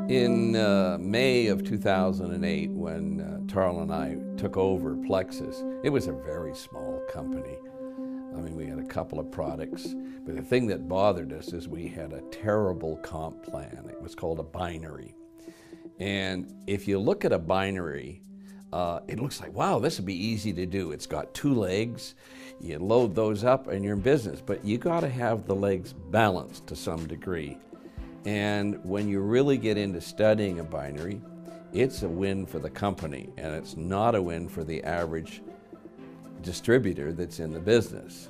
In May of 2008, when Tarl and I took over Plexus, it was a very small company. I mean, we had a couple of products, but the thing that bothered us is we had a terrible comp plan. It was called a binary. And if you look at a binary, it looks like, wow, this would be easy to do. It's got two legs, you load those up and you're in business, but you gotta have the legs balanced to some degree. And when you really get into studying a binary, it's a win for the company, and it's not a win for the average distributor that's in the business.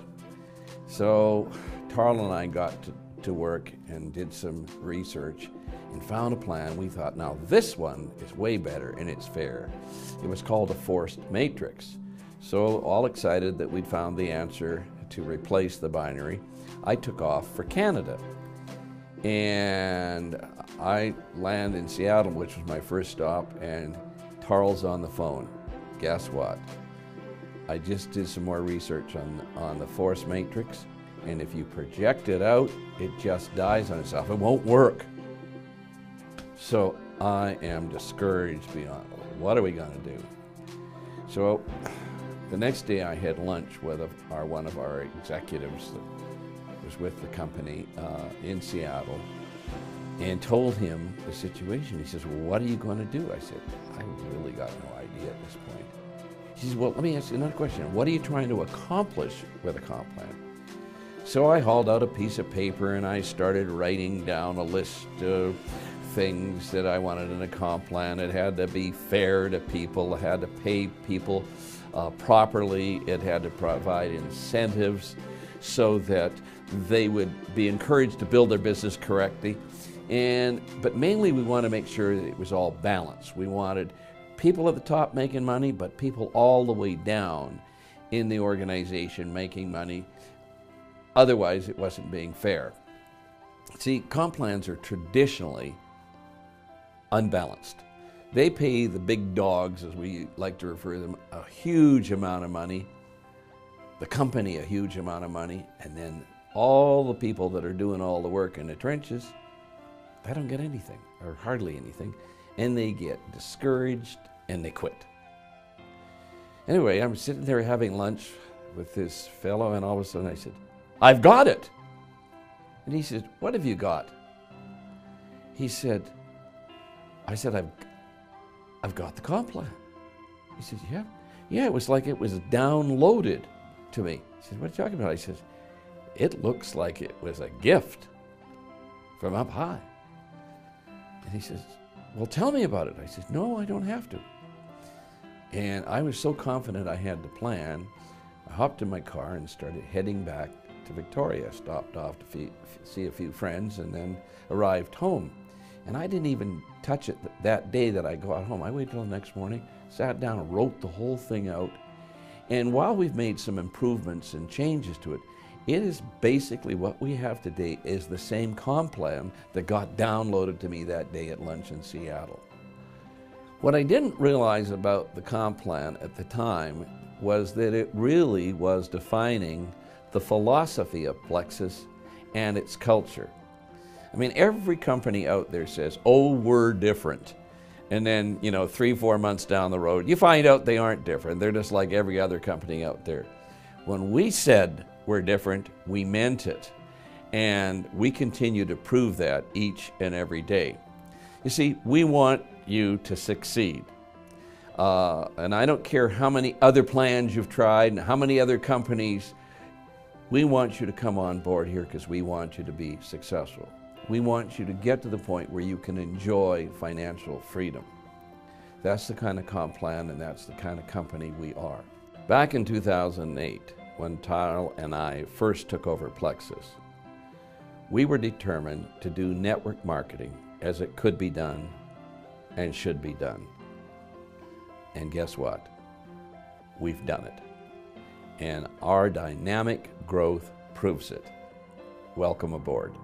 So Tarl and I got to work and did some research and found a plan. We thought, now this one is way better and it's fair. It was called a forced matrix. So all excited that we'd found the answer to replace the binary, I took off for Canada. And I land in Seattle, which was my first stop, and Tarl's on the phone. Guess what? I just did some more research on the force matrix, and if you project it out, it just dies on itself. It won't work. So I am discouraged beyond, what are we gonna do? So the next day I had lunch with one of our executives that was with the company in Seattle, and told him the situation. He says, well, what are you going to do? I said, I really got no idea at this point. He says, well, let me ask you another question. What are you trying to accomplish with a comp plan? So I hauled out a piece of paper and I started writing down a list of things that I wanted in a comp plan. It had to be fair to people. It had to pay people properly. It had to provide incentives so that they would be encouraged to build their business correctly. But mainly we want to make sure that it was all balanced. We wanted people at the top making money, but people all the way down in the organization making money. Otherwise, it wasn't being fair. See, comp plans are traditionally unbalanced. They pay the big dogs, as we like to refer to them, a huge amount of money, the company a huge amount of money, and then all the people that are doing all the work in the trenches, they don't get anything, or hardly anything, and they get discouraged and they quit. Anyway, I'm sitting there having lunch with this fellow, and all of a sudden I said, I've got it. And he said, what have you got? He said, I said, I've got the comp plan. He said, yeah. Yeah, it was like it was downloaded to me. He said, what are you talking about? I said, it looks like it was a gift from up high. And he says, well, tell me about it. I said, no, I don't have to. And I was so confident I had the plan, I hopped in my car and started heading back to Victoria. Stopped off to see a few friends and then arrived home. And I didn't even touch it that day that I got home. I waited till the next morning, sat down and wrote the whole thing out. And while we've made some improvements and changes to it, it is basically what we have today is the same comp plan that got downloaded to me that day at lunch in Seattle. What I didn't realize about the comp plan at the time was that it really was defining the philosophy of Plexus and its culture. I mean, every company out there says, oh, we're different. And then, 3-4 months down the road, you find out they aren't different. They're just like every other company out there. When we said we're different, we meant it. And we continue to prove that each and every day. You see, we want you to succeed. And I don't care how many other plans you've tried and how many other companies, we want you to come on board here because we want you to be successful. We want you to get to the point where you can enjoy financial freedom. That's the kind of comp plan and that's the kind of company we are. Back in 2008, when Tarl and I first took over Plexus, we were determined to do network marketing as it could be done and should be done. And guess what? We've done it. And our dynamic growth proves it. Welcome aboard.